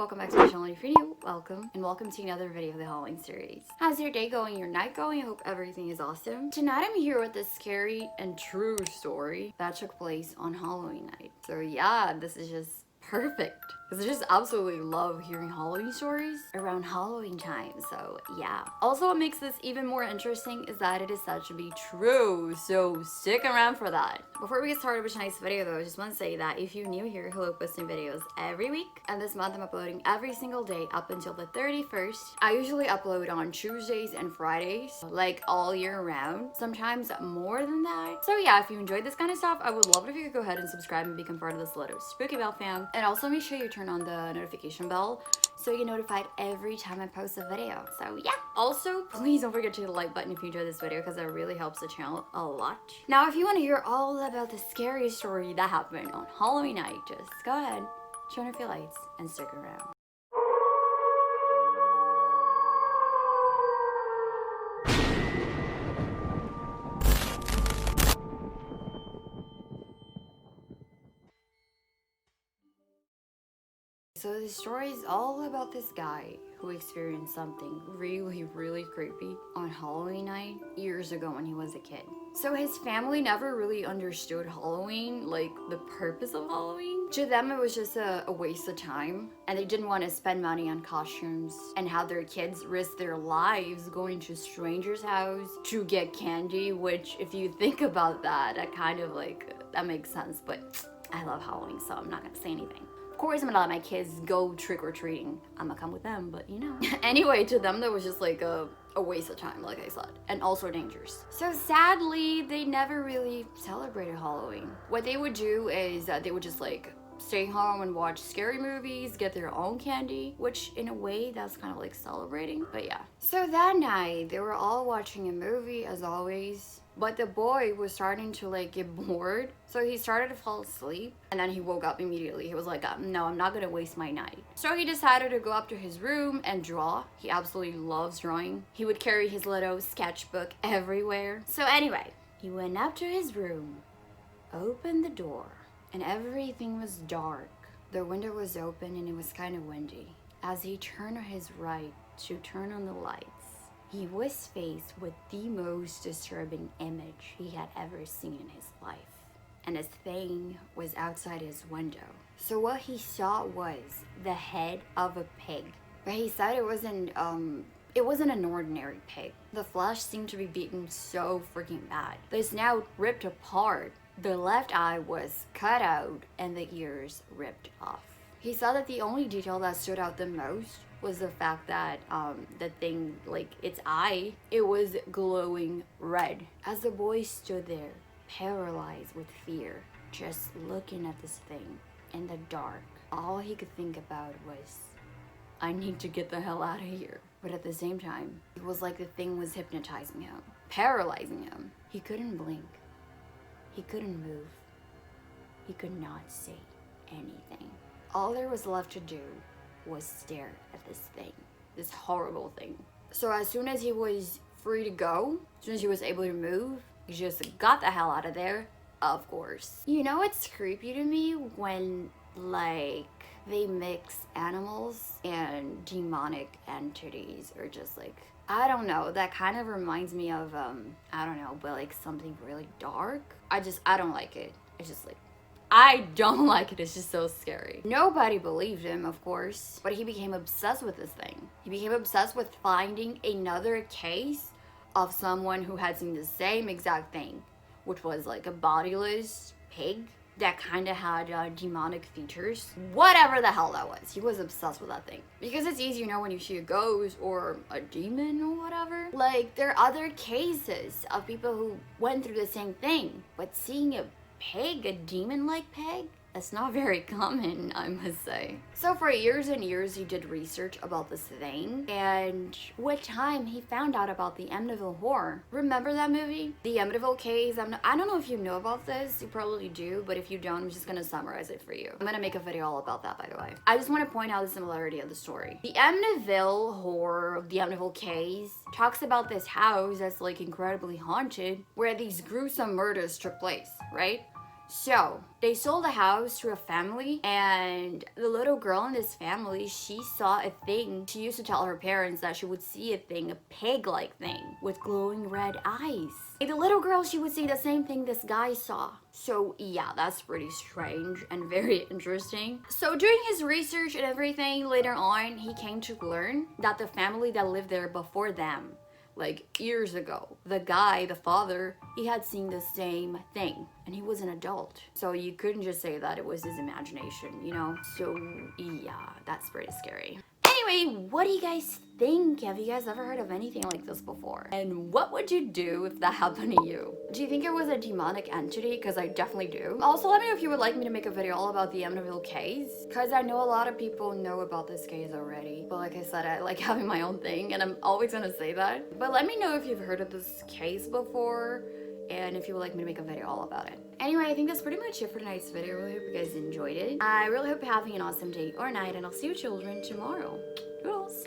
welcome back to my channel. If you're new, welcome, and welcome to another video of the Halloween series. How's your day going, your night going? I hope everything is awesome. Tonight I'm here with a scary and true story that took place on Halloween night. So yeah, this is just perfect. Because I just absolutely love hearing Halloween stories around Halloween time, so yeah. Also, what makes this even more interesting is that it is said to be true, so stick around for that. Before we get started with tonight's video though, I just want to say that if you're new here, hello, posting videos every week, and this month I'm uploading every single day up until the 31st. I usually upload on Tuesdays and Fridays, like all year round, sometimes more than that. So yeah, if you enjoyed this kind of stuff, I would love it if you could go ahead and subscribe and become part of this little Spooky Bell fam. And also make sure you turn on the notification bell so you get notified every time I post a video. So yeah. Also, please don't forget to hit the like button if you enjoyed this video because that really helps the channel a lot. Now, if you want to hear all about the scary story that happened on Halloween night, just go ahead, turn off your lights, and stick around. So the story is all about this guy who experienced something really creepy on Halloween night years ago when he was a kid. So his family never really understood Halloween, like the purpose of Halloween. To them it was just a waste of time, and they didn't want to spend money on costumes and have their kids risk their lives going to strangers' house to get candy, which if you think about that, that makes sense, but I love Halloween, so I'm not gonna say anything. Of course, I'm gonna let my kids go trick-or-treating. I'm gonna come with them, but you know. Anyway, to them, that was just like a waste of time, like I said, and also dangerous. So sadly, they never really celebrated Halloween. What they would do is they would just like stay home and watch scary movies, get their own candy, which in a way that's kind of like celebrating, but yeah. So that night, they were all watching a movie as always. But the boy was starting to like get bored, so he started to fall asleep, and then he woke up immediately. He was like, no, I'm not gonna waste my night. So he decided to go up to his room and draw. He absolutely loves drawing. He would carry his little sketchbook everywhere. So anyway, he went up to his room, opened the door, and everything was dark. The window was open and it was kind of windy. As he turned to his right to turn on the lights, he was faced with the most disturbing image he had ever seen in his life. And this thing was outside his window. So what he saw was the head of a pig. But he said it wasn't an ordinary pig. The flesh seemed to be beaten so freaking bad. The snout ripped apart, the left eye was cut out, and the ears ripped off. He saw that the only detail that stood out the most was the fact that the thing, like its eye, it was glowing red. As the boy stood there, paralyzed with fear, just looking at this thing in the dark, all he could think about was, I need to get the hell out of here. But at the same time, it was like the thing was hypnotizing him, paralyzing him. He couldn't blink. He couldn't move. He could not say anything. All there was left to do was stare at this thing, this horrible thing. So as soon as he was free to go, as soon as he was able to move, he just got the hell out of there, of course. You know what's creepy to me? When like they mix animals and demonic entities, or just like, I don't know, that kind of reminds me of I don't know, but like something really dark. I don't like it. It's just like, I don't like it. It's just so scary. Nobody believed him, of course, but he became obsessed with this thing. He became obsessed with finding another case of someone who had seen the same exact thing, which was like a bodiless pig that kind of had demonic features. Whatever the hell that was. He was obsessed with that thing. Because it's easy, you know, when you see a ghost or a demon or whatever. Like, there are other cases of people who went through the same thing, but seeing a pig, a demon-like pig, that's not very common, I must say. So for years and years, he did research about this thing, and with time, he found out about the Amityville Horror. Remember that movie? The Amityville Case? I don't know if you know about this, you probably do, but if you don't, I'm just gonna summarize it for you. I'm gonna make a video all about that, by the way. I just want to point out the similarity of the story. The Amityville Horror, the Amityville Case, talks about this house that's like incredibly haunted, where these gruesome murders took place, right? So they sold the house to a family, and the little girl in this family, she saw a thing. She used to tell her parents that she would see a thing, a pig-like thing with glowing red eyes. The little girl, she would see the same thing this guy saw. So yeah, that's pretty strange and very interesting. So doing his research and everything, later on, he came to learn that the family that lived there before them, like years ago, the guy, the father, he had seen the same thing, and he was an adult. So you couldn't just say that it was his imagination, you know? So yeah, that's pretty scary. Anyway, what do you guys think? Have you guys ever heard of anything like this before? And what would you do if that happened to you? Do you think it was a demonic entity? Because I definitely do. Also, let me know if you would like me to make a video all about the Amityville case, because I know a lot of people know about this case already. But like I said, I like having my own thing, and I'm always gonna say that. But let me know if you've heard of this case before, and if you would like me to make a video all about it. Anyway, I think that's pretty much it for tonight's video. I really hope you guys enjoyed it. I really hope you're having an awesome day or night, and I'll see you children tomorrow. Toodles!